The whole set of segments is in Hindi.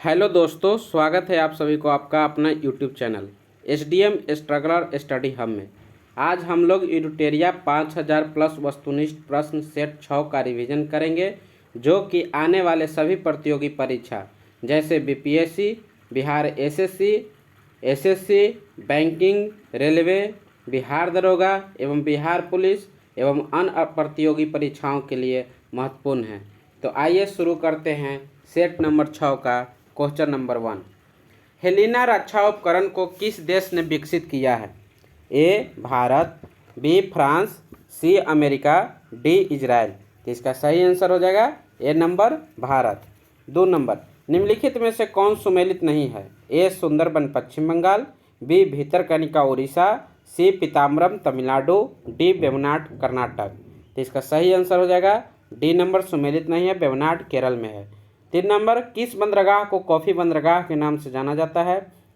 हेलो दोस्तों, स्वागत है आप सभी को आपका अपना YouTube channel SDM struggler study hub में। आज हम लोग यूटेरिया 5000 प्लस वस्तुनिष्ठ प्रश्न सेट 6 का रिवीजन करेंगे, जो कि आने वाले सभी प्रतियोगी परीक्षा जैसे BPSC, Bihar SSC, banking, railway, Bihar दरोगा एवं बिहार पुलिस एवं अन्य प्रतियोगी परीक्षाओं के लिए महत्वपूर्ण है। तो आइए शुरू करते हैं सेट नंबर 6 का क्वेश्चन नंबर 1। हेलिना रक्षा उपकरण को किस देश ने विकसित किया है? A Bharat, B France, C America, D Israel. तो इसका सही आंसर हो जाएगा ए नंबर भारत। 2 नंबर, निम्नलिखित में से कौन सुमेलित नहीं है? ए सुंदरबन पश्चिम बंगाल, बी भीतरकनिका उड़ीसा, सी पीताम्बरम तमिलनाडु, डी वेवनाड कर्नाटक। तो इसका सही आंसर हो जाएगा डी नंबर सुमेलित नहीं है, वेवनाड केरल में है। 3 नंबर, किस बंदरगाह को कॉफ़ी बंदरगाह के नाम से जाना जाता है?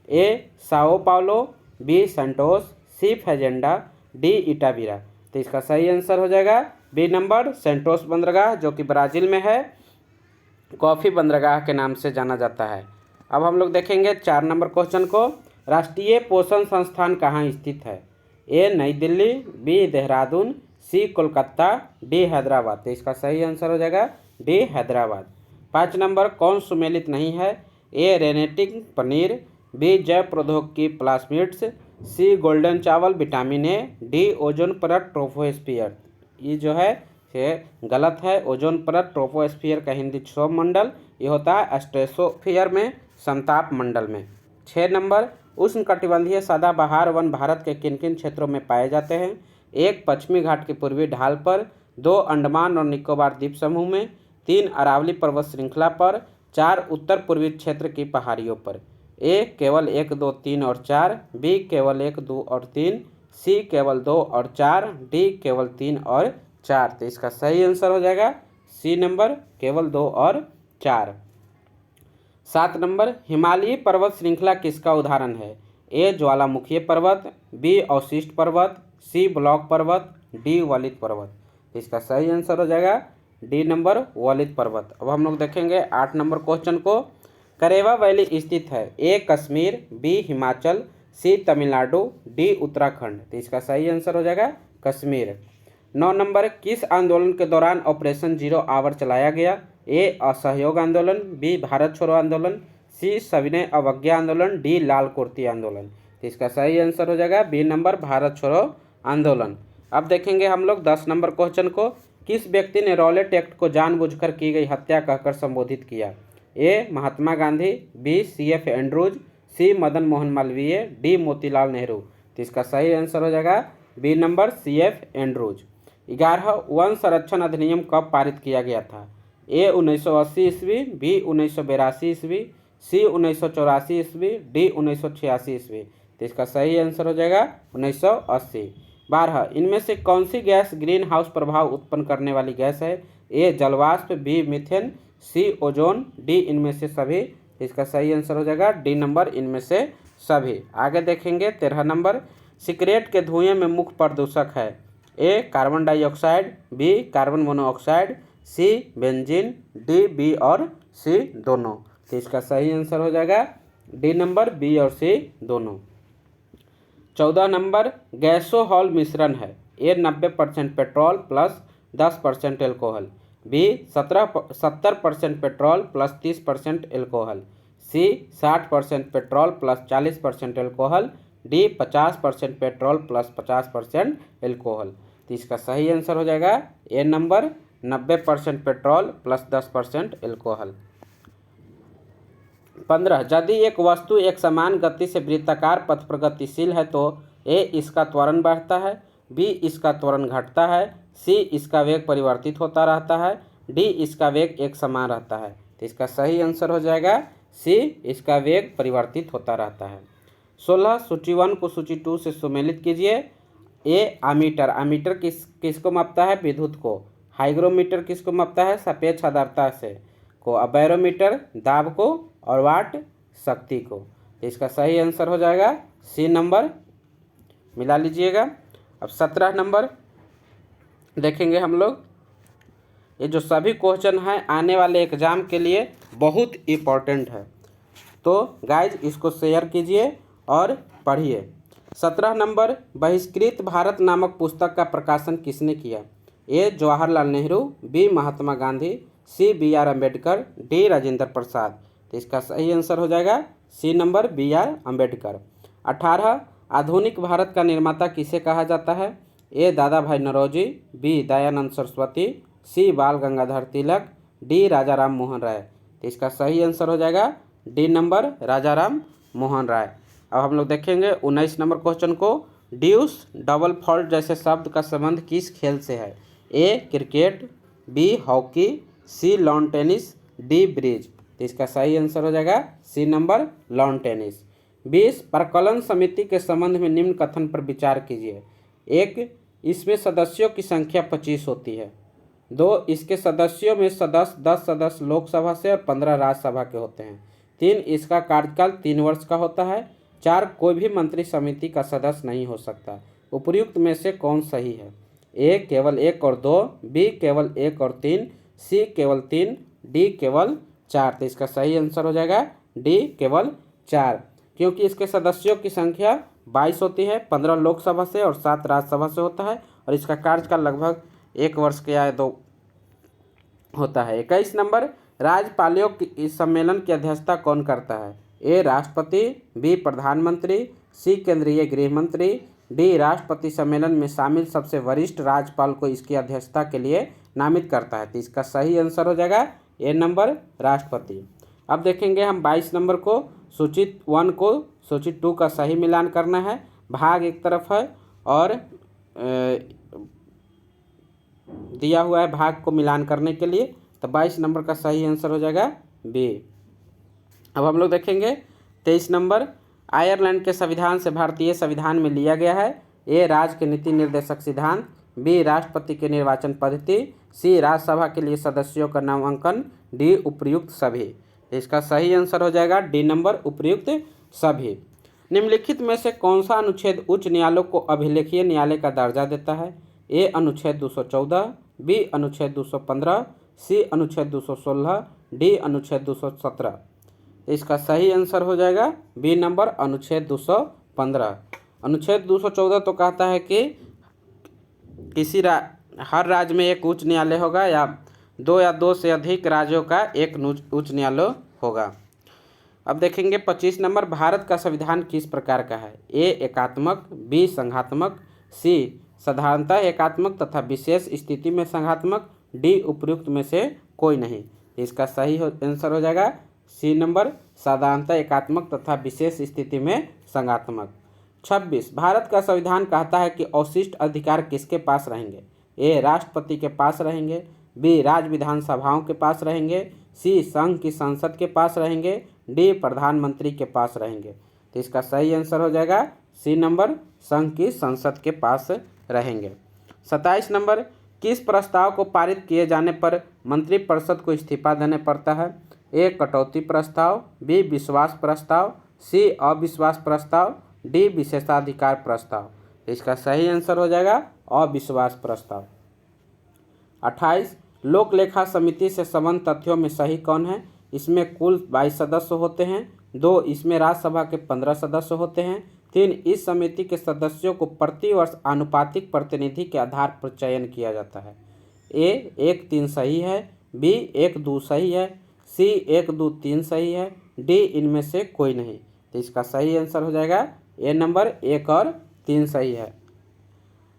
ए साओ पाउलो, बी संटोस, सी फेजेंडा, डी इटाबिरा। तो इसका सही आंसर हो जाएगा बी नंबर सेंटोस बंदरगाह, जो कि ब्राज़ील में है, कॉफ़ी बंदरगाह के नाम से जाना जाता है। अब हम लोग देखेंगे 4 नंबर क्वेश्चन को। राष्ट्रीय पोषण संस्थान कहाँ स्थित है? ए नई दिल्ली, बी देहरादून, सी कोलकाता, डी हैदराबाद। तो इसका सही आंसर हो जाएगा डी हैदराबाद। 5 नंबर, कौन सुमेलित नहीं है? ए रेनेटिक पनीर, बी जैव प्रौद्योगिकी प्लास्मिड्स, सी गोल्डन चावल विटामिन ए, डी ओजोन परत ट्रोपोस्फियर। ये जो है ये गलत है। ओजोन परत ट्रोपोस्फियर का हिंदी क्षोभ मंडल, ये होता है स्ट्रेटोस्फियर में, समताप मंडल में। 6 नंबर, उष्णकटिबंधीय सदाबहार वन भारत के किन किन क्षेत्रों में पाए जाते हैं? 1 पश्चिमी घाट के पूर्वी ढाल पर, 2 अंडमान और निकोबार द्वीप समूह में, 3 अरावली पर्वत श्रृंखला पर, 4 उत्तर पूर्वी क्षेत्र की पहाड़ियों पर। ए केवल 1, 2, 3 और 4, बी केवल 1, 2 और 3, सी केवल 2 और 4, डी केवल 3 और 4। तो इसका सही आंसर हो जाएगा सी नंबर केवल 2 और 4। 7 नंबर, हिमालयी पर्वत श्रृंखला किसका उदाहरण है? ए ज्वालामुखी पर्वत, बी अवशिष्ट पर्वत, सी ब्लॉक पर्वत, डी वलित पर्वत। तो इसका सही आंसर हो जाएगा डी नंबर वलित पर्वत। अब हम लोग देखेंगे 8 नंबर क्वेश्चन को। करेवा वैली स्थित है? ए कश्मीर, बी हिमाचल, सी तमिलनाडु, डी उत्तराखंड। तो इसका सही आंसर हो जाएगा कश्मीर। 9 नंबर, किस आंदोलन के दौरान ऑपरेशन जीरो आवर चलाया गया? ए असहयोग आंदोलन, बी भारत छोड़ो आंदोलन, सी सविनय अवज्ञा आंदोलन, डी लाल कुर्ती आंदोलन। तो इसका सही आंसर हो जाएगा बी नंबर भारत छोड़ो आंदोलन। अब देखेंगे हम लोग 10 नंबर क्वेश्चन को। किस व्यक्ति ने रॉलेट एक्ट को जानबूझकर की गई हत्या कहकर संबोधित किया? A Mahatma Gandhi, B CF Andrews, C Madan Mohan Malviya, D Motilal Nehru. तो इसका सही आंसर हो जाएगा बी नंबर CF एंड्रूज। 11 वन संरक्षण अधिनियम कब पारित किया गया था? ए 1980 ईस्वी, बी 1982 ईस्वी, सी 1984 ईस्वी, डी 1986 ईस्वी। तो इसका सही आंसर हो जाएगा 1980। 12 इनमें से कौन सी गैस ग्रीन हाउस प्रभाव उत्पन्न करने वाली गैस है? ए जलवाष्प, B methane, C ozone, D इनमें से सभी। इसका सही आंसर हो जाएगा डी नंबर इनमें से सभी। आगे देखेंगे 13 नंबर, सिगरेट के धुएं में मुख्य प्रदूषक है? A carbon dioxide, B carbon monoxide, C benzene, D B और सी दोनों। तो इसका सही आंसर हो जाएगा डी नंबर बी और सी दोनों। 14 नंबर, गैसोहॉल मिश्रण है? A 90% petrol plus 10% alcohol, B 70% petrol plus 30% alcohol, C 60% petrol plus 40% alcohol, D 50% petrol plus 50% alcohol. तो इसका सही आंसर हो जाएगा A number 90% petrol plus 10% alcohol. 15 यदि एक वस्तु एक समान गति से वृत्ताकार पथ पर गतिशील है तो ए इसका त्वरण बढ़ता है, बी इसका त्वरण घटता है, सी इसका वेग परिवर्तित होता रहता है, डी इसका वेग एक समान रहता है। तो इसका सही आंसर हो जाएगा सी इसका वेग परिवर्तित होता रहता है। 16 सूची 1 को सूची 2 से सुमेलित कीजिए। ए आमीटर, आमीटर किसको मापता है? विद्युत को। हाइग्रोमीटर किसको मापता है? सापेक्ष आर्द्रता से को। बैरोमीटर दाब को, और वाट शक्ति को। तो इसका सही आंसर हो जाएगा सी नंबर, मिला लीजिएगा। अब 17 नंबर देखेंगे हम लोग। ये जो सभी क्वेश्चन हैं आने वाले एग्जाम के लिए बहुत इम्पोर्टेंट है। तो गाइज इसको शेयर कीजिए और पढ़िए। 17 नंबर, बहिष्कृत भारत नामक पुस्तक का प्रकाशन किसने किया? A Jawaharlal Nehru, B Mahatma Gandhi, C B R Ambedkar, D Rajendra Prasad. तो इसका सही आंसर हो जाएगा C number, B R Ambedkar. 18, आधुनिक भारत का निर्माता किसे कहा जाता है? ए दादा भाई नौरोजी, बी दयानंद सरस्वती, सी बाल गंगाधर तिलक, डी राजा राम मोहन राय। तो इसका सही आंसर हो जाएगा डी नंबर, राजा राम मोहन राय। अब हम लोग देखेंगे 19 नंबर क्वेश्चन को। ड्यूस, डबल फॉल्ट जैसे शब्द का संबंध किस खेल से है? ए क्रिकेट, बी हॉकी, सी लॉन टेनिस, डी ब्रिज। तो इसका सही आंसर हो जाएगा सी नंबर, लॉन टेनिस। 20, प्रकलन समिति के संबंध में निम्न कथन पर विचार कीजिए। 1, इसमें सदस्यों की संख्या 25 होती है। 2, इसके सदस्यों में 10 सदस्य लोकसभा से और 15 राज्यसभा के होते हैं। 3, इसका कार्यकाल 3 वर्ष का होता है। 4, कोई भी मंत्री समिति का सदस्य नहीं हो सकता। उपर्युक्त में से कौन सही है? ए केवल 1 और 2, बी केवल 1 और 3, सी केवल 3, डी केवल 4। तो इसका सही आंसर हो जाएगा डी केवल 4, क्योंकि इसके सदस्यों की संख्या 22 होती है, 15 लोकसभा से और 7 राज्यसभा से होता है, और इसका कार्यकाल लगभग 1 वर्ष के या 2 होता है। 21 नंबर, राज्यपालों की इस सम्मेलन की अध्यक्षता कौन करता है? ए राष्ट्रपति, बी प्रधानमंत्री, सी केंद्रीय गृह मंत्री, डी राष्ट्रपति सम्मेलन में शामिल सबसे वरिष्ठ राज्यपाल को इसकी अध्यक्षता के लिए नामित करता है। तो इसका सही आंसर हो जाएगा ए नंबर, राष्ट्रपति। अब देखेंगे हम 22 नंबर को। सूचित 1 को सूचित 2 का सही मिलान करना है। भाग एक तरफ है और दिया हुआ है भाग को मिलान करने के लिए, तो 22 नंबर का सही आंसर हो जाएगा बी। अब हम लोग देखेंगे 23 नंबर, आयरलैंड के संविधान से भारतीय संविधान में लिया गया है। ए राज्य के नीति निर्देशक सिद्धांत, बी राष्ट्रपति के निर्वाचन पद्धति, सी राज्यसभा के लिए सदस्यों का नामांकन, डी उपर्युक्त सभी। इसका सही आंसर हो जाएगा डी नंबर, उपर्युक्त सभी। निम्नलिखित में से कौन सा अनुच्छेद उच्च न्यायालय को अभिलेखीय न्यायालय का दर्जा देता है? ए अनुच्छेद 214, बी अनुच्छेद 215, सी अनुच्छेद 216, डी अनुच्छेद 217। इसका सही आंसर हो जाएगा बी नंबर, अनुच्छेद 215। अनुच्छेद 214 तो कहता है कि हर राज्य में एक उच्च न्यायालय होगा, या 2 से अधिक राज्यों का एक उच्च न्यायालय होगा। अब देखेंगे 25 नंबर, भारत का संविधान किस प्रकार का है? ए एकात्मक, बी संघात्मक, सी साधारणतः एकात्मक तथा विशेष स्थिति में संघात्मक, डी उपर्युक्त में से कोई नहीं। इसका सही आंसर हो जाएगा सी नंबर, साधारणतः एकात्मक तथा विशेष स्थिति में संघात्मक। 26, भारत का संविधान कहता है कि अवशिष्ट अधिकार किसके पास रहेंगे? ए राष्ट्रपति के पास रहेंगे, बी राज्य विधानसभाओं के पास रहेंगे, सी संघ की संसद के पास रहेंगे, डी प्रधानमंत्री के पास रहेंगे। तो इसका सही आंसर हो जाएगा सी नंबर, संघ की संसद के पास रहेंगे। 27 नंबर, किस प्रस्ताव को पारित किए जाने पर मंत्रिपरिषद को इस्तीफा देने पड़ता है? ए कटौती प्रस्ताव, बी विश्वास प्रस्ताव, सी अविश्वास प्रस्ताव, डी विशेषाधिकार प्रस्ताव। इसका सही आंसर हो जाएगा अविश्वास प्रस्ताव। 28, लोक लेखा समिति से संबंध तथ्यों में सही कौन है? इसमें कुल 22 सदस्य होते हैं। 2, इसमें राज्यसभा के 15 सदस्य होते हैं। 3, इस समिति के सदस्यों को प्रतिवर्ष आनुपातिक प्रतिनिधि के आधार पर चयन किया जाता है। ए 1, 3 सही है, बी 1, 2 सही है, सी 1, 2, 3 सही है, डी इनमें से कोई नहीं। तो इसका सही आंसर हो जाएगा ए नंबर, 1 और 3 सही है।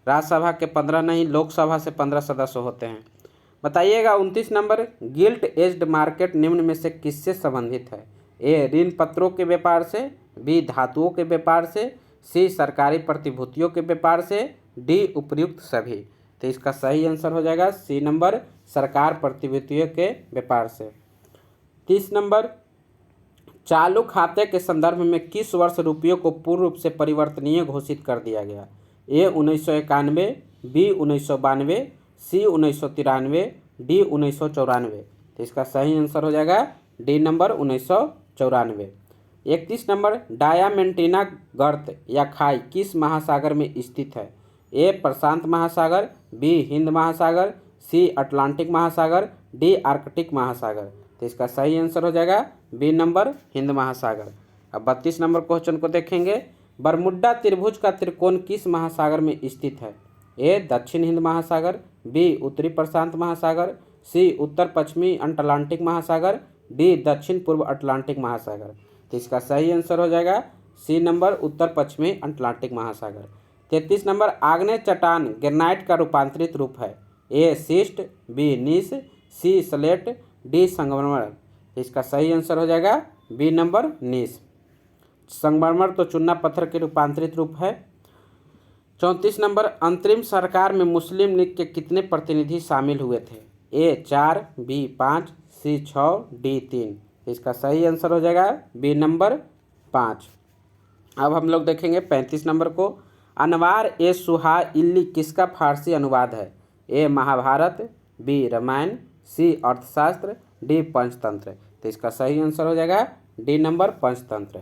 राज्यसभा के 15 नहीं, लोकसभा से 15 सदस्य होते हैं। बताइएगा 29 नंबर, गिल्ट एज्ड मार्केट निम्न में से किससे संबंधित है? ए ऋण पत्रों के व्यापार से, बी धातुओं के व्यापार से, सी सरकारी प्रतिभूतियों के व्यापार से, डी उपर्युक्त सभी। तो इसका सही आंसर हो जाएगा सी नंबर, सरकार प्रतिभूतियों के व्यापार से। 30 नंबर, चालू खाते के संदर्भ में किस वर्ष रुपयों को पूर्ण रूप से परिवर्तनीय घोषित कर दिया गया? ए 1991, बी 1992, सी 1993, डी 1994। तो इसका सही आंसर हो जाएगा डी नंबर, 1994। 31 नंबर, डायामेंटिना गर्त या खाई किस महासागर में स्थित है? ए प्रशांत महासागर, बी हिंद महासागर, सी अटलांटिक महासागर, डी आर्कटिक महासागर। तो इसका सही आंसर हो जाएगा बी नंबर हिंद महासागर। अब 32 नंबर क्वेश्चन को देखेंगे। बरमुड्डा त्रिभुज का त्रिकोण किस महासागर में स्थित है? ए दक्षिण हिंद महासागर, बी उत्तरी प्रशांत महासागर, सी उत्तर पश्चिमी अटलांटिक महासागर, डी दक्षिण पूर्व अटलांटिक महासागर। तो इसका सही आंसर हो जाएगा सी नंबर उत्तर पश्चिमी अटलांटिक महासागर। 33 नंबर आग्नेय चट्टान ग्रेनाइट का रूपांतरित रूप है? ए सिस्ट, बी नीस, सी स्लेट, डी संगमरमर। तो इसका सही आंसर हो जाएगा बी नंबर नीस। संगमरमर तो चूना पत्थर के रूपांतरित रूप है। 34 नंबर अंतरिम सरकार में मुस्लिम लीग के कितने प्रतिनिधि शामिल हुए थे? ए 4, बी 5, सी 6, डी 3। इसका सही आंसर हो जाएगा बी नंबर 5। अब हम लोग देखेंगे 35 नंबर को। अनवार ए सुहाइली किसका फारसी अनुवाद है? ए महाभारत, बी रामायण, सी अर्थशास्त्र, डी पंचतंत्र। तो इसका सही आंसर हो जाएगा D number Panchatantra.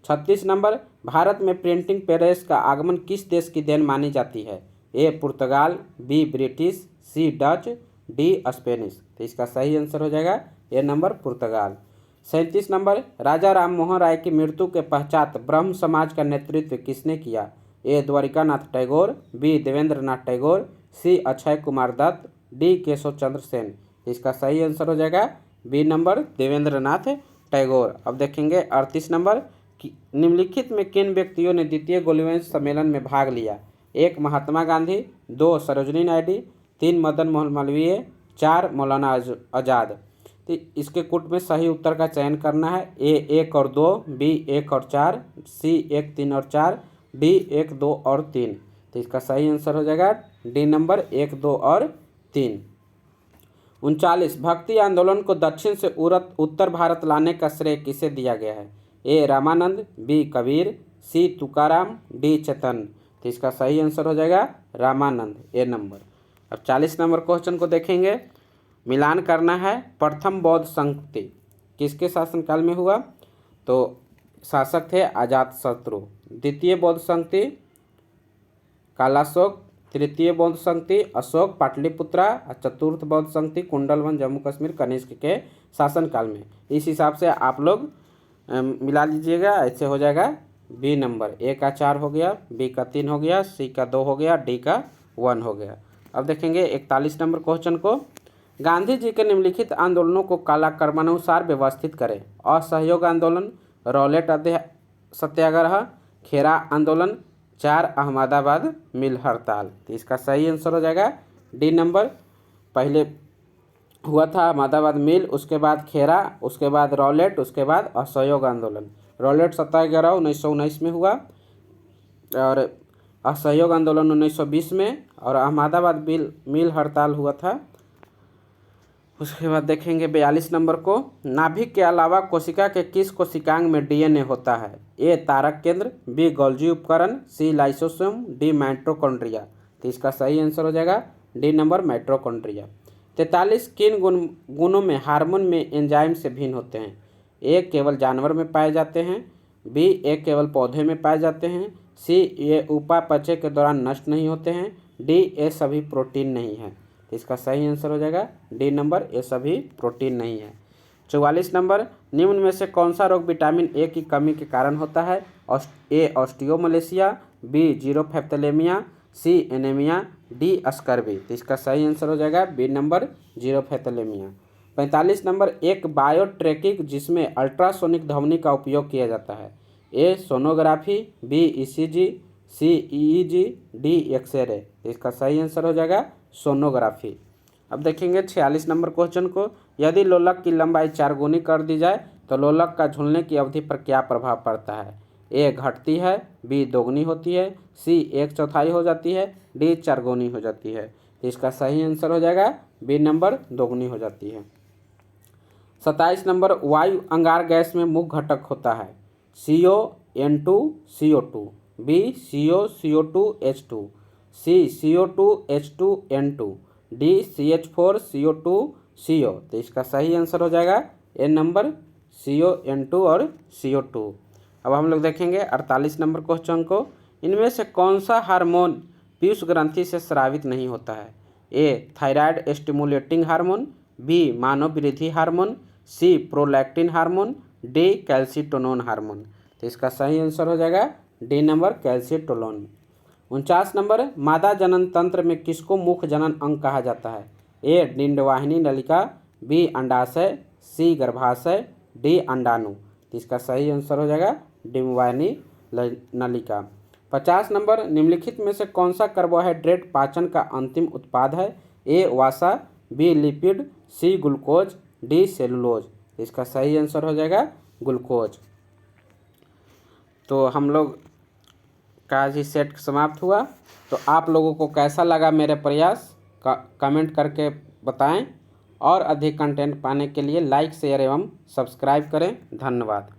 36 number Bharat में प्रिंटिंग प्रेस का आगमन किस देश की देन मानी जाती है? ए पुर्तगाल, बी ब्रिटिश, सी डच, डी स्पेनिश। तो इसका सही आंसर हो जाएगा ए नंबर पुर्तगाल। 37 नंबर राजा राम मोहन राय की मृत्यु के पश्चात ब्रह्म समाज का नेतृत्व किसने किया? ए द्वारिकानाथ टैगोर, बी देवेंद्र नाथ टैगोर, सी अक्षय कुमार दत्त, डी केशव चंद्र सेन। इसका सही आंसर हो जाएगा बी नंबर देवेंद्र नाथ टैगोर। अब देखेंगे 38 नंबर निम्नलिखित में किन व्यक्तियों ने द्वितीय गोलमेज सम्मेलन में भाग लिया? एक महात्मा गांधी, दो सरोजिनी नायडू, तीन मदन मोहन मालवीय, चार मौलाना आज़ाद। तो इसके कुट में सही उत्तर का चयन करना है। ए 1 और 2, बी 1 और 4, सी 1, 3 और 4, डी 1, 2 और 3। तो इसका सही आंसर हो जाएगा डी नंबर 1, 2 और 3। 39 भक्ति आंदोलन को दक्षिण से उत्तर भारत लाने का श्रेय किसे दिया गया है? ए रामानंद, बी कबीर, सी तुकाराम, डी चेतन। तो इसका सही आंसर हो जाएगा रामानंद, ए नंबर। अब 40 नंबर क्वेश्चन को देखेंगे। मिलान करना है। प्रथम बौद्ध संस्कृति किसके शासनकाल में हुआ? तो शासक थे अजातशत्रु। द्वितीय बौद्ध संस्कृति कालाशोक, तृतीय बौद्ध संस्कृति अशोक पाटलिपुत्रा और चतुर्थ बौद्ध संस्कृति कुंडलवन जम्मू कश्मीर कनिष्क के शासनकाल में। इस हिसाब से आप लोग मिला लीजिएगा। ऐसे हो जाएगा बी नंबर। ए का 4 हो गया, बी का 3 हो गया, सी का 2 हो गया, डी का 1 हो गया। अब देखेंगे 41 नंबर क्वेश्चन को। गांधी जी के निम्नलिखित आंदोलनों को कालक्रमानुसार व्यवस्थित करें। असहयोग आंदोलन, रौलेट सत्याग्रह, खेरा आंदोलन, 4 अहमदाबाद मिल हड़ताल। तो इसका सही आंसर हो जाएगा डी नंबर। पहले हुआ था अहमदाबाद मिल, उसके बाद खेरा, उसके बाद रौलेट, उसके बाद असहयोग आंदोलन। रौलेट सत्याग्रह 1919 में हुआ और असहयोग आंदोलन 1920 में, और अहमदाबाद मिल हड़ताल हुआ था। उसके बाद देखेंगे 42 नंबर को। नाभिक के अलावा कोशिका के किस कोशिकांग में डीएनए होता है? ए तारक केंद्र, बी गोल्जी उपकरण, सी लाइसोसोम, डी माइटोकॉन्ड्रिया। तो इसका सही आंसर हो जाएगा डी नंबर माइटोकॉन्ड्रिया। 43 किन गुणों में हार्मोन में एंजाइम से भिन्न होते हैं? ए केवल जानवर में पाए जाते हैं, बी ए केवल पौधे में पाए जाते हैं, सी ये उपापचय के दौरान नष्ट नहीं होते हैं, डी ए सभी प्रोटीन नहीं है। तो इसका सही आंसर हो जाएगा डी नंबर, ये सभी प्रोटीन नहीं है। 44 नंबर निम्न में से कौन सा रोग विटामिन ए की कमी के कारण होता है? ए ऑस्टियोमलेशिया, बी जीरोफैप्थेलेमिया, सी एनीमिया, डी स्कर्वी। तो इसका सही आंसर हो जाएगा बी नंबर जीरोफैप्थेलेमिया। 45 नंबर एक बायोट्रैकिंग जिसमें अल्ट्रासोनिक ध्वनि का उपयोग किया जाता है। ए सोनोग्राफी, बी ईसीजी, सी ईईजी, डी एक्सरे। इसका सही आंसर हो जाएगा सोनोग्राफी। अब देखेंगे 46 नंबर क्वेश्चन को। यदि लोलक की लंबाई 4 गुनी कर दी जाए तो लोलक का झूलने की अवधि पर क्या प्रभाव पड़ता है? ए घटती है, बी दोगुनी होती है, सी 1/4 हो जाती है, डी 4 गुनी हो जाती है। तो इसका सही आंसर हो जाएगा बी नंबर दोगुनी हो जाती है। 27 नंबर वायु अंगार गैस में मुख्य घटक होता है। CO N2 CO2, B CO CO2 H2, C CO2 H2 N2, D CH4 CO2 CO। तो इसका सही आंसर हो जाएगा ए नंबर CO N2 और CO2। अब हम लोग देखेंगे 48 नंबर क्वेश्चन को। इनमें से कौन सा हार्मोन पीयूष ग्रंथि से स्रावित नहीं होता है? A thyroid stimulating hormone, B मानव वृद्धि hormone, C prolactin hormone, D calcitonin hormone. तो इसका सही आंसर हो जाएगा डी नंबर कैल्सिटोनिन। 49 नंबर, मादा जनन तंत्र में किसको मुख्य जनन अंग कहा जाता है? ए डिंडवाहिनी नलिका, बी अंडाशय, सी गर्भाशय, डी अंडाणु। तो इसका सही आंसर हो जाएगा डिंडवाहिनी नलिका। 50 नंबर, निम्नलिखित में से कौन सा कार्बोहाइड्रेट पाचन का अंतिम उत्पाद है? ए वसा, B lipid, C glucose, D cellulose. इसका सही आंसर हो जाएगा ग्लूकोज। तो हम लोग का आज ही सेट समाप्त हुआ। तो आप लोगों को कैसा लगा मेरे प्रयास कमेंट करके बताएं और अधिक कंटेंट पाने के लिए लाइक शेयर एवं सब्सक्राइब करें। धन्यवाद।